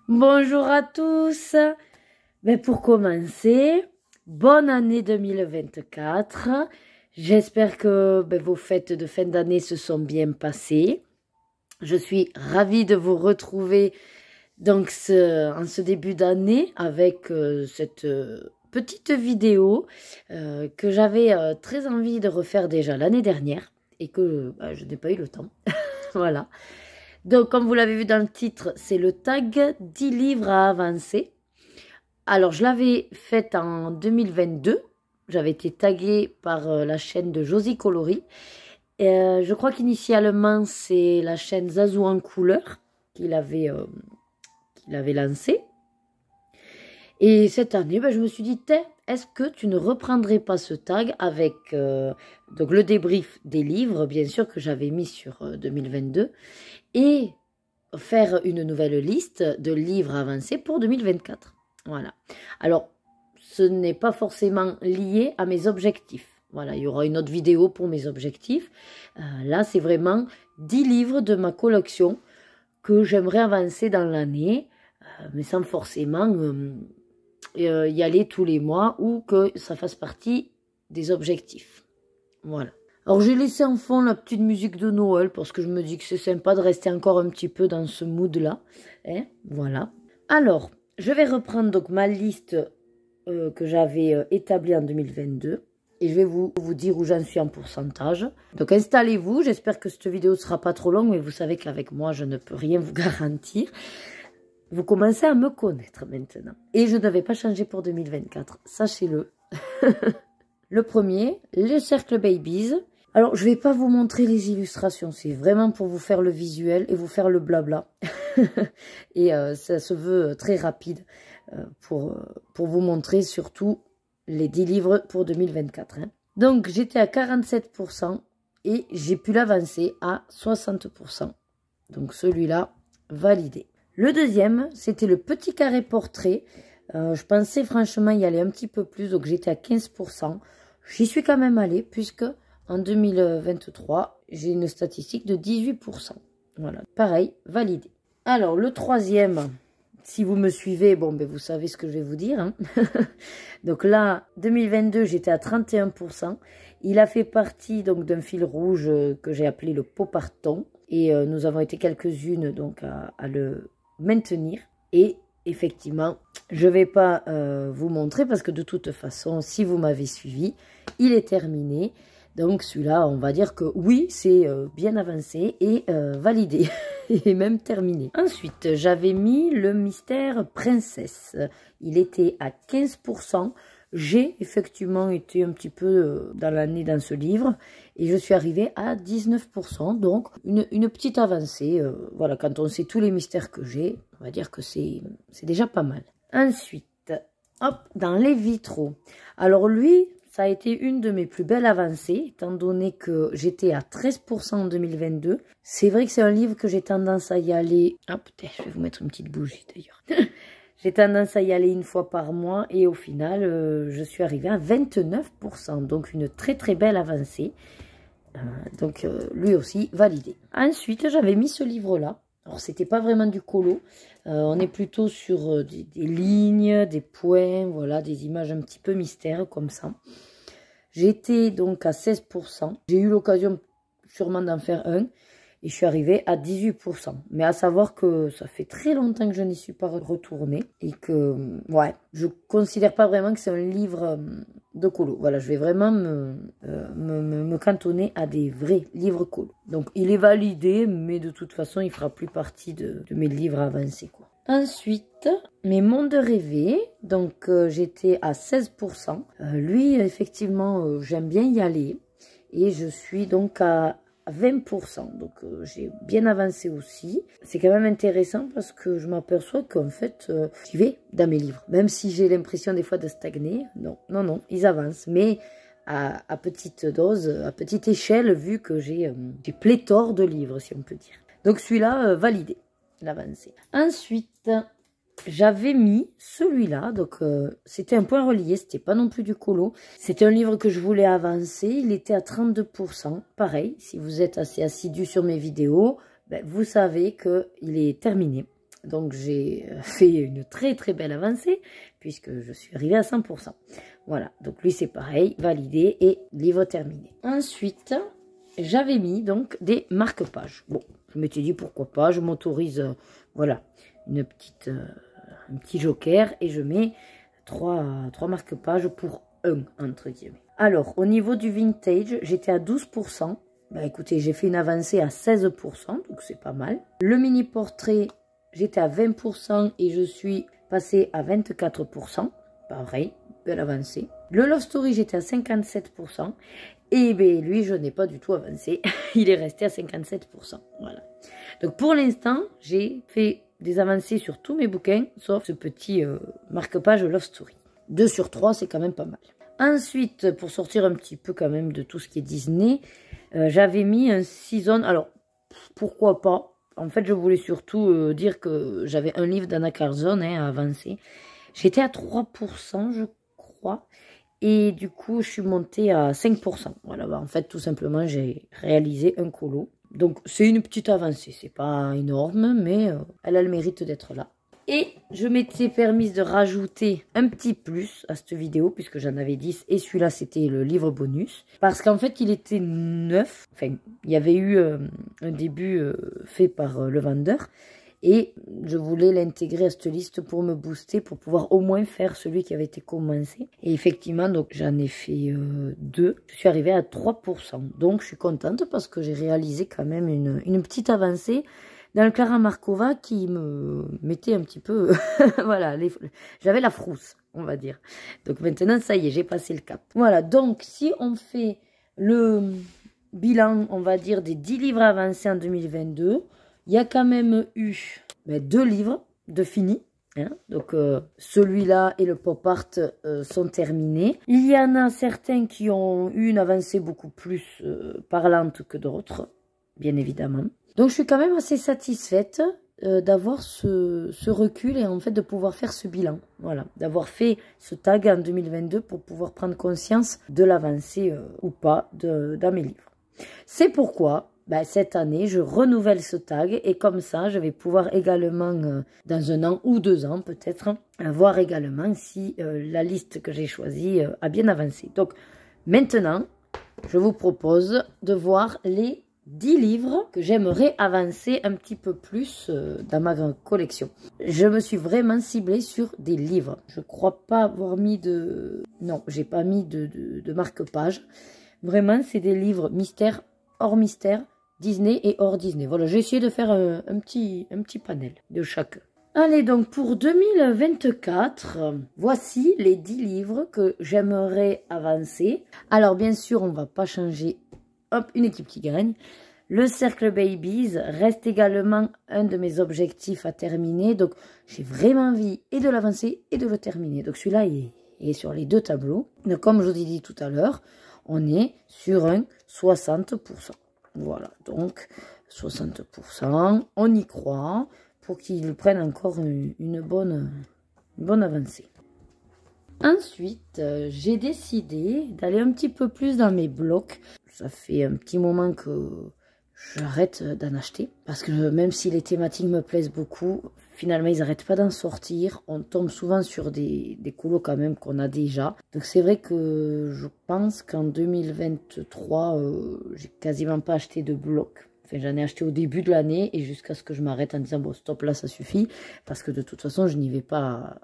Bonjour à tous. Pour commencer, bonne année 2024. J'espère que vos fêtes de fin d'année se sont bien passées. Je suis ravie de vous retrouver donc en ce début d'année avec cette petite vidéo que j'avais très envie de refaire déjà l'année dernière et que je n'ai pas eu le temps. Voilà. Donc, comme vous l'avez vu dans le titre, c'est le tag 10 livres à avancer. Alors, je l'avais faite en 2022. J'avais été taguée par la chaîne de Josie Coloris. Je crois qu'initialement, c'est la chaîne Zazou en couleur qui l'avait lancée. Et cette année, je me suis dit, est-ce que tu ne reprendrais pas ce tag avec donc le débrief des livres, bien sûr, que j'avais mis sur 2022, et faire une nouvelle liste de livres avancés pour 2024. Voilà. Alors, ce n'est pas forcément lié à mes objectifs. Voilà, il y aura une autre vidéo pour mes objectifs. Là, c'est vraiment 10 livres de ma collection que j'aimerais avancer dans l'année, mais sans forcément y aller tous les mois ou que ça fasse partie des objectifs. Voilà. Alors, j'ai laissé en fond la petite musique de Noël parce que je me dis que c'est sympa de rester encore un petit peu dans ce mood-là. Voilà. Alors, je vais reprendre donc ma liste que j'avais établie en 2022 et je vais vous dire où j'en suis en pourcentage. Donc, installez-vous. J'espère que cette vidéo ne sera pas trop longue, mais vous savez qu'avec moi, je ne peux rien vous garantir. Vous commencez à me connaître maintenant. Et je ne vais pas changer pour 2024. Sachez-le. Le premier, le cercle Babies. Alors, je ne vais pas vous montrer les illustrations. C'est vraiment pour vous faire le visuel et vous faire le blabla. Et ça se veut très rapide pour vous montrer surtout les 10 livres pour 2024. Donc, j'étais à 47% et j'ai pu l'avancer à 60%. Donc, celui-là, validé. Le deuxième, c'était le petit carré portrait. Je pensais franchement y aller un petit peu plus, donc j'étais à 15%. J'y suis quand même allée puisque en 2023, j'ai une statistique de 18%. Voilà, pareil, validé. Alors, le troisième, si vous me suivez, vous savez ce que je vais vous dire. Donc là, 2022, j'étais à 31%. Il a fait partie donc d'un fil rouge que j'ai appelé le Poparton. Et nous avons été quelques-unes donc à le maintenir. Et effectivement, je ne vais pas vous montrer parce que de toute façon, si vous m'avez suivi, il est terminé. Donc celui-là, on va dire que oui, c'est bien avancé et validé. Et même terminé. Ensuite, j'avais mis le mystère princesse. Il était à 15%. J'ai effectivement été un petit peu dans l'année dans ce livre et je suis arrivée à 19%, donc une petite avancée. Voilà, quand on sait tous les mystères que j'ai, on va dire que c'est déjà pas mal. Ensuite, hop, dans les vitraux. Alors lui, ça a été une de mes plus belles avancées, étant donné que j'étais à 13% en 2022. C'est vrai que c'est un livre que j'ai tendance à y aller... Ah, peut-être, je vais vous mettre une petite bougie d'ailleurs. J'ai tendance à y aller une fois par mois et au final, je suis arrivée à 29%. Donc, une très très belle avancée. Donc, lui aussi, validé. Ensuite, j'avais mis ce livre-là. Alors, c'était pas vraiment du colo. On est plutôt sur des lignes, des points, voilà, des images un petit peu mystères comme ça. J'étais donc à 16%. J'ai eu l'occasion sûrement d'en faire un. Et je suis arrivée à 18%. Mais à savoir que ça fait très longtemps que je n'y suis pas retournée. Et que, ouais, je considère pas vraiment que c'est un livre de colo. Voilà, je vais vraiment me cantonner à des vrais livres colo. Donc, il est validé, mais de toute façon, il fera plus partie de mes livres avancés, quoi. Ensuite, mes mondes rêvés. Donc, j'étais à 16%. Lui, effectivement, j'aime bien y aller. Et je suis donc à 20%, donc j'ai bien avancé aussi. C'est quand même intéressant parce que je m'aperçois qu'en fait, j'y vais dans mes livres. Même si j'ai l'impression des fois de stagner, non, ils avancent. Mais à petite dose, à petite échelle, vu que j'ai pléthore de livres, si on peut dire. Donc celui-là, validé, l'avancée. Ensuite... j'avais mis celui-là, donc c'était un point relié, c'était pas non plus du colo. C'était un livre que je voulais avancer, il était à 32%. Pareil, si vous êtes assez assidu sur mes vidéos, vous savez qu'il est terminé. Donc j'ai fait une très très belle avancée puisque je suis arrivée à 100%. Voilà, donc lui c'est pareil, validé et livre terminé. Ensuite, j'avais mis donc des marque-pages. Bon, je m'étais dit pourquoi pas, je m'autorise, voilà, un petit joker et je mets 3 marque-pages pour 1 entre guillemets. Alors, au niveau du vintage, j'étais à 12%. Bah écoutez, j'ai fait une avancée à 16%, donc c'est pas mal. Le mini portrait, j'étais à 20% et je suis passée à 24%. Pareil, belle avancée. Le Love Story, j'étais à 57%. Et ben lui, je n'ai pas du tout avancé. Il est resté à 57%. Voilà. Donc pour l'instant, j'ai fait des avancées sur tous mes bouquins, sauf ce petit marque-page Love Story. 2 sur 3, c'est quand même pas mal. Ensuite, pour sortir un petit peu quand même de tout ce qui est Disney, j'avais mis un season. Alors, pourquoi pas? En fait, je voulais surtout dire que j'avais un livre d'Anna Carson à avancer. J'étais à 3%, je crois. Et du coup, je suis montée à 5%. Voilà, bah, en fait, tout simplement, j'ai réalisé un colo. Donc, c'est une petite avancée. C'est pas énorme, mais elle a le mérite d'être là. Et je m'étais permise de rajouter un petit plus à cette vidéo, puisque j'en avais 10. Et celui-là, c'était le livre bonus. Parce qu'en fait, il était neuf. Enfin, il y avait eu un début fait par le vendeur. Et je voulais l'intégrer à cette liste pour me booster, pour pouvoir au moins faire celui qui avait été commencé. Et effectivement, donc j'en ai fait 2. Je suis arrivée à 3%. Donc je suis contente parce que j'ai réalisé quand même une petite avancée dans le Clara Markova qui me mettait un petit peu... voilà, j'avais la frousse, on va dire. Donc maintenant, ça y est, j'ai passé le cap. Voilà, donc si on fait le bilan, on va dire, des 10 livres avancés en 2022... Il y a quand même eu 2 livres de finis. Hein. Donc celui-là et le pop art sont terminés. Il y en a certains qui ont eu une avancée beaucoup plus parlante que d'autres, bien évidemment. Donc je suis quand même assez satisfaite d'avoir ce recul et en fait de pouvoir faire ce bilan. Voilà, d'avoir fait ce tag en 2022 pour pouvoir prendre conscience de l'avancée ou pas dans mes livres. C'est pourquoi... cette année, je renouvelle ce tag et comme ça, je vais pouvoir également, dans 1 an ou 2 ans peut-être, voir également si la liste que j'ai choisie a bien avancé. Donc maintenant, je vous propose de voir les 10 livres que j'aimerais avancer un petit peu plus dans ma collection. Je me suis vraiment ciblée sur des livres. Je crois pas avoir mis de... Non, j'ai pas mis de marque-page. Vraiment, c'est des livres mystères, hors mystère, Disney et hors Disney. Voilà, j'ai essayé de faire un petit panel de chacun. Allez, donc pour 2024, voici les 10 livres que j'aimerais avancer. Alors, bien sûr, on ne va pas changer, hop, une équipe qui gagne. Le Cercle Babies reste également un de mes objectifs à terminer. Donc, j'ai vraiment envie et de l'avancer et de le terminer. Donc, celui-là, il est sur les 2 tableaux. Donc, comme je vous ai dit tout à l'heure, on est sur un 60%. Voilà, donc 60%, on y croit pour qu'ils prennent encore une bonne avancée. Ensuite, j'ai décidé d'aller un petit peu plus dans mes blocs. Ça fait un petit moment que j'arrête d'en acheter parce que même si les thématiques me plaisent beaucoup, finalement ils n'arrêtent pas d'en sortir. On tombe souvent sur des colos quand même qu'on a déjà. Donc c'est vrai que je pense qu'en 2023, j'ai quasiment pas acheté de blocs. Enfin, j'en ai acheté au début de l'année et jusqu'à ce que je m'arrête en disant bon stop là ça suffit parce que de toute façon je n'y vais pas.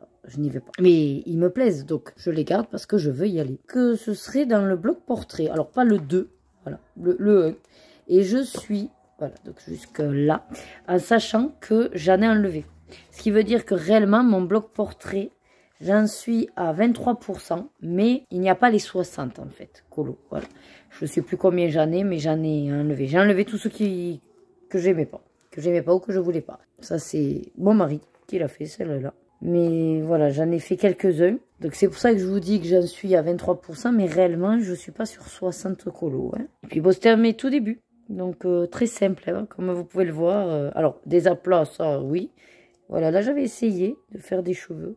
Mais ils me plaisent donc je les garde parce que je veux y aller. Que ce serait dans le bloc portrait. Alors pas le 2, voilà, le 1. Et je suis, voilà, donc jusque là, en sachant que j'en ai enlevé. Ce qui veut dire que réellement, mon bloc portrait, j'en suis à 23%, mais il n'y a pas les 60 en fait, colo. Voilà. Je ne sais plus combien j'en ai, mais j'en ai enlevé. J'ai enlevé tout ce que j'aimais pas ou que je voulais pas. Ça, c'est mon mari qui l'a fait, celle-là. Mais voilà, j'en ai fait quelques-uns. Donc c'est pour ça que je vous dis que j'en suis à 23%, mais réellement, je ne suis pas sur 60 colos. Hein. Et puis bon, c'était à mes tout débuts. Donc très simple, hein, comme vous pouvez le voir. Alors, des aplats, ça, oui. Voilà, là, j'avais essayé de faire des cheveux.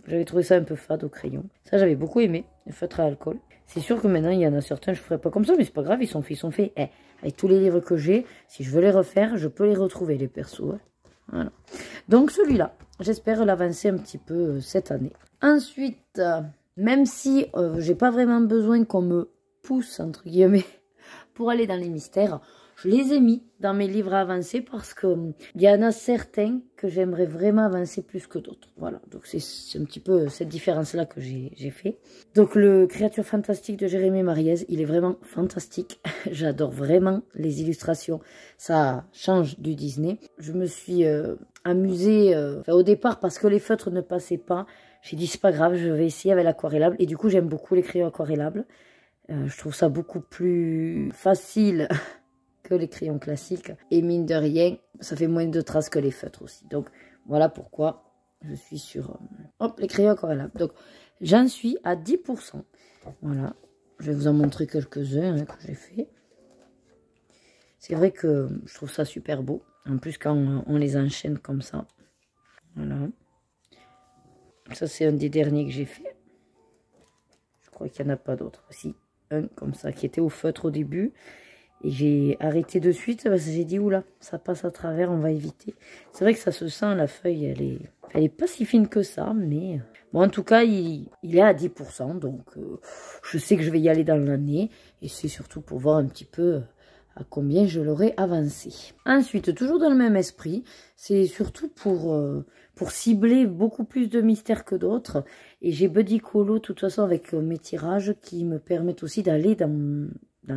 J'avais trouvé ça un peu fade au crayon. Ça, j'avais beaucoup aimé, le feutre à alcool. C'est sûr que maintenant, il y en a certains, je ne ferai pas comme ça, mais c'est pas grave, ils sont faits. Avec tous les livres que j'ai, si je veux les refaire, je peux les retrouver, les persos. Hein. Voilà. Donc celui-là, j'espère l'avancer un petit peu cette année. Ensuite, même si j'ai pas vraiment besoin qu'on me pousse, entre guillemets, pour aller dans les mystères, je les ai mis dans mes livres à avancer parce que il y en a certains que j'aimerais vraiment avancer plus que d'autres. Voilà, donc c'est un petit peu cette différence-là que j'ai fait. Donc le Créature fantastique de Jérémie Mariez, il est vraiment fantastique. J'adore vraiment les illustrations. Ça change du Disney. Je me suis amusée au départ parce que les feutres ne passaient pas. J'ai dit c'est pas grave, je vais essayer avec l'aquarellable. Et du coup j'aime beaucoup les crayons aquarellables. Je trouve ça beaucoup plus facile que les crayons classiques. Et mine de rien, ça fait moins de traces que les feutres aussi. Donc, voilà pourquoi je suis sur les crayons aquarellables. Donc, j'en suis à 10%. Voilà. Je vais vous en montrer quelques-uns que j'ai fait. C'est vrai que je trouve ça super beau. En plus, quand on les enchaîne comme ça. Voilà. Ça, c'est un des derniers que j'ai fait. Je crois qu'il n'y en a pas d'autres aussi. Un comme ça, qui était au feutre au début. Et j'ai arrêté de suite parce que j'ai dit, oula, ça passe à travers, on va éviter. C'est vrai que ça se sent, la feuille, elle est pas si fine que ça, mais... Bon, en tout cas, il est à 10%, donc je sais que je vais y aller dans l'année. Et c'est surtout pour voir un petit peu à combien je l'aurai avancé. Ensuite, toujours dans le même esprit, c'est surtout pour cibler beaucoup plus de mystères que d'autres. Et j'ai Buddy Colo, de toute façon, avec mes tirages qui me permettent aussi d'aller dans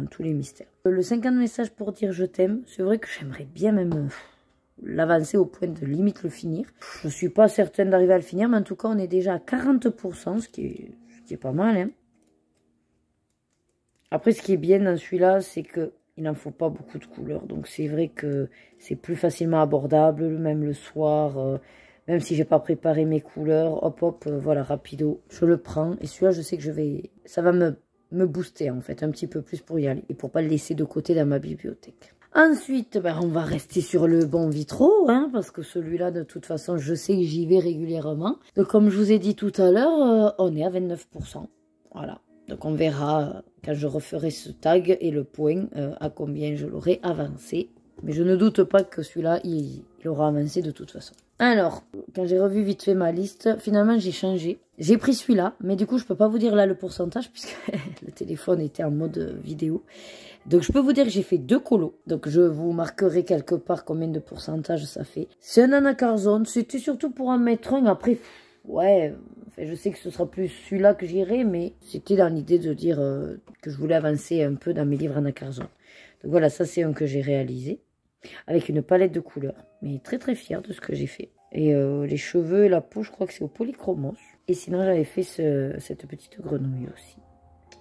tous les mystères. Le 50 messages pour dire je t'aime, c'est vrai que j'aimerais bien même l'avancer au point de limite le finir. Je suis pas certaine d'arriver à le finir, mais en tout cas on est déjà à 40%, ce qui est pas mal. Hein. Après ce qui est bien dans celui-là, c'est que il n'en faut pas beaucoup de couleurs. Donc c'est vrai que c'est plus facilement abordable, même le soir, même si j'ai pas préparé mes couleurs, hop hop, voilà, rapido, je le prends. Et celui-là, je sais que ça va me booster en fait un petit peu plus pour y aller et pour pas le laisser de côté dans ma bibliothèque. Ensuite, on va rester sur le bon Vitraux, hein, parce que celui-là, de toute façon, je sais que j'y vais régulièrement. Donc, comme je vous ai dit tout à l'heure, on est à 29%. Voilà. Donc, on verra quand je referai ce tag et le point à combien je l'aurai avancé. Mais je ne doute pas que celui-là, il aura avancé de toute façon. Alors, quand j'ai revu vite fait ma liste, finalement, j'ai changé. J'ai pris celui-là, mais du coup, je peux pas vous dire là le pourcentage, puisque le téléphone était en mode vidéo. Donc, je peux vous dire que j'ai fait 2 colos. Donc, je vous marquerai quelque part combien de pourcentage ça fait. C'est un anacarzone. C'était surtout pour en mettre un. Après, ouais, enfin, je sais que ce sera plus celui-là que j'irai, mais c'était dans l'idée de dire que je voulais avancer un peu dans mes livres anacarzone. Donc, voilà, ça, c'est un que j'ai réalisé. Avec une palette de couleurs. Mais très très fière de ce que j'ai fait. Et les cheveux et la peau, je crois que c'est au polychromos. Et sinon, j'avais fait cette petite grenouille aussi.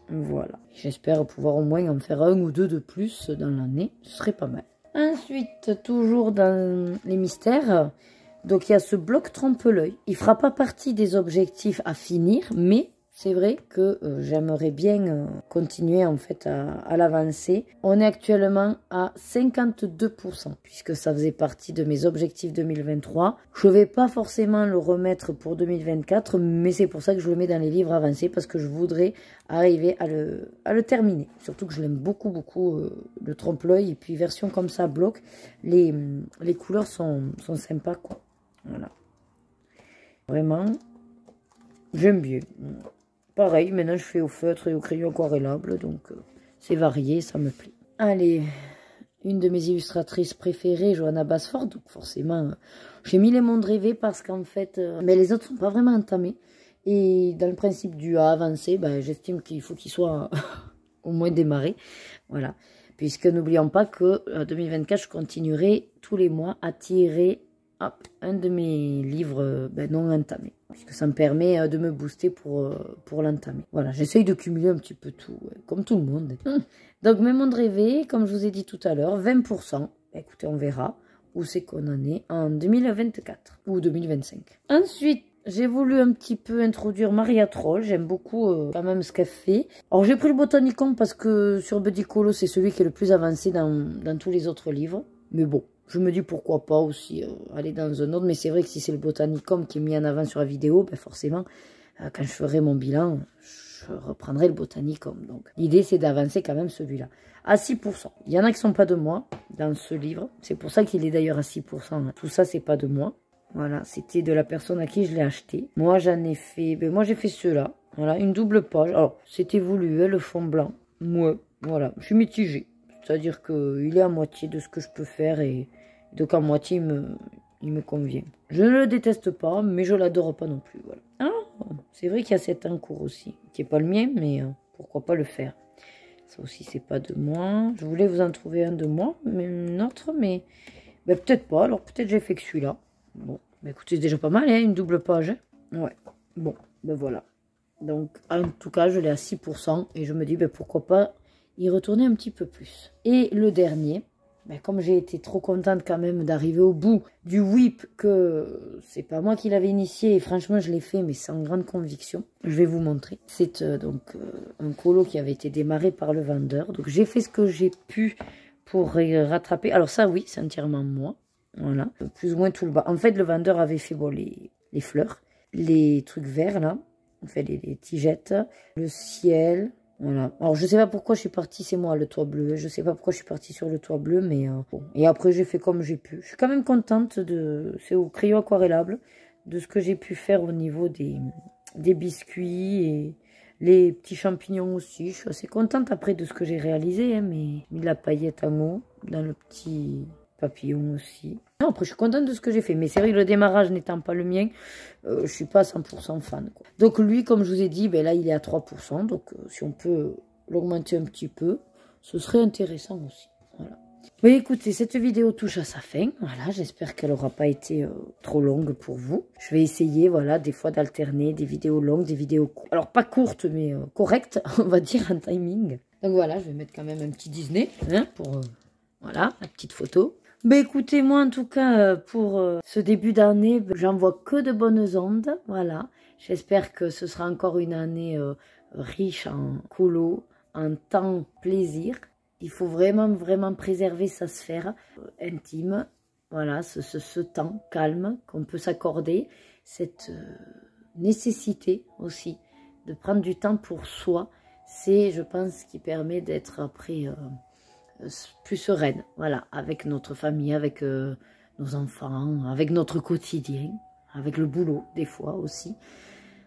Voilà. J'espère pouvoir au moins en faire 1 ou 2 de plus dans l'année. Ce serait pas mal. Ensuite, toujours dans les mystères. Donc, il y a ce bloc trompe-l'œil. Il fera pas partie des objectifs à finir. Mais c'est vrai que j'aimerais bien continuer en fait à l'avancer. On est actuellement à 52% puisque ça faisait partie de mes objectifs 2023. Je ne vais pas forcément le remettre pour 2024, mais c'est pour ça que je le mets dans les livres avancés parce que je voudrais arriver à le terminer. Surtout que je l'aime beaucoup, le trompe-l'œil. Et puis version comme ça, bloc, les couleurs sont sympas quoi. Voilà. Vraiment, j'aime bien. Pareil, maintenant je fais au feutre et au crayon aquarellable, donc c'est varié, ça me plaît. Allez, une de mes illustratrices préférées, Johanna Basford, donc forcément, j'ai mis les mondes rêvés parce qu'en fait, mais les autres sont pas vraiment entamés. Et dans le principe du à avancer, j'estime qu'il faut qu'il soit au moins démarré, voilà. Puisque n'oublions pas que 2024, je continuerai tous les mois à tirer un de mes livres non entamés. Puisque ça me permet de me booster pour l'entamer. Voilà, j'essaye de cumuler un petit peu tout, comme tout le monde. Donc, mes mondes rêvés, comme je vous ai dit tout à l'heure, 20%. Écoutez, on verra où c'est qu'on en est en 2024 ou 2025. Ensuite, j'ai voulu un petit peu introduire Maria Troll. J'aime beaucoup quand même ce qu'elle fait. Alors, j'ai pris le Botanicon parce que sur Buddy Colo, c'est celui qui est le plus avancé dans tous les autres livres. Mais bon. Je me dis pourquoi pas aussi aller dans un autre. Mais c'est vrai que si c'est le Botanicum qui est mis en avant sur la vidéo, forcément, quand je ferai mon bilan, je reprendrai le Botanicum. Donc l'idée, c'est d'avancer quand même celui-là. à 6%. Il y en a qui sont pas de moi dans ce livre. C'est pour ça qu'il est d'ailleurs à 6%. Tout ça, c'est pas de moi. Voilà, c'était de la personne à qui je l'ai acheté. Moi, j'en ai fait... Ben, moi, j'ai fait ceux-là. Voilà, une double page. Alors, c'était voulu, hein, le fond blanc. Moi, voilà, je suis mitigée. C'est-à-dire qu'il est à moitié de ce que je peux faire. Et donc, à moitié, il me convient. Je ne le déteste pas, mais je l'adore pas non plus. Voilà. Ah, c'est vrai qu'il y a cet encours aussi. Qui n'est pas le mien, mais pourquoi pas le faire. Ça aussi, c'est pas de moi. Je voulais vous en trouver un de moi, mais un autre, mais... Ben, peut-être pas. Alors, peut-être j'ai fait que celui-là. Bon, bah écoutez, c'est déjà pas mal, hein, une double page. Ouais, bon, ben voilà. Donc, en tout cas, je l'ai à 6%. Et je me dis, ben pourquoi pas y retourner un petit peu plus. Et le dernier, ben comme j'ai été trop contente quand même d'arriver au bout du whip, que c'est pas moi qui l'avais initié. Et franchement, je l'ai fait, mais sans grande conviction. Je vais vous montrer. C'est donc un colo qui avait été démarré par le vendeur. Donc, j'ai fait ce que j'ai pu pour rattraper. Alors ça, oui, c'est entièrement moi. Voilà, plus ou moins tout le bas. En fait, le vendeur avait fait bon, les fleurs, les trucs verts là, en fait les tigettes, le ciel, voilà. Alors je sais pas pourquoi je suis partie, c'est moi le toit bleu, je sais pas pourquoi je suis partie sur le toit bleu, mais bon. Et après j'ai fait comme j'ai pu. Je suis quand même contente c'est au crayon aquarellable, de ce que j'ai pu faire au niveau des biscuits et les petits champignons aussi. Je suis assez contente après de ce que j'ai réalisé, hein, mais mis de la paillette en haut dans le petit... papillon aussi. Non, après, je suis contente de ce que j'ai fait. Mais c'est vrai que le démarrage n'étant pas le mien, je suis pas 100% fan, quoi. Donc lui, comme je vous ai dit, ben là, il est à 3%. Donc si on peut l'augmenter un petit peu, ce serait intéressant aussi. Voilà. Mais écoutez, cette vidéo touche à sa fin. Voilà, j'espère qu'elle n'aura pas été trop longue pour vous. Je vais essayer, voilà, des fois d'alterner des vidéos longues, des vidéos courtes. Alors, pas courtes, mais correctes, on va dire, en timing. Donc voilà, je vais mettre quand même un petit Disney, hein, pour... voilà, la petite photo. Ben écoutez, moi en tout cas, pour ce début d'année, j'en vois que de bonnes ondes, voilà. J'espère que ce sera encore une année riche en colo, en temps plaisir. Il faut vraiment, vraiment préserver sa sphère intime, voilà, ce temps calme qu'on peut s'accorder, cette nécessité aussi de prendre du temps pour soi. C'est, je pense, ce qui permet d'être après... plus sereine, voilà, avec notre famille, avec nos enfants, avec notre quotidien, avec le boulot, des fois aussi.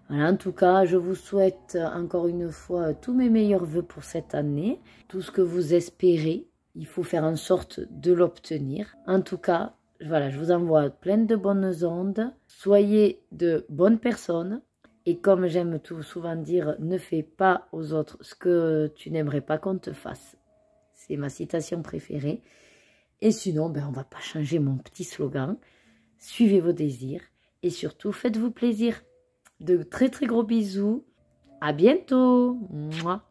Voilà, en tout cas, je vous souhaite encore une fois tous mes meilleurs vœux pour cette année. Tout ce que vous espérez, il faut faire en sorte de l'obtenir. En tout cas, voilà, je vous envoie plein de bonnes ondes. Soyez de bonnes personnes. Et comme j'aime tout souvent dire, ne fais pas aux autres ce que tu n'aimerais pas qu'on te fasse. C'est ma citation préférée. Et sinon, ben, on ne va pas changer mon petit slogan. Suivez vos désirs. Et surtout, faites-vous plaisir. De très très gros bisous. À bientôt. Mouah.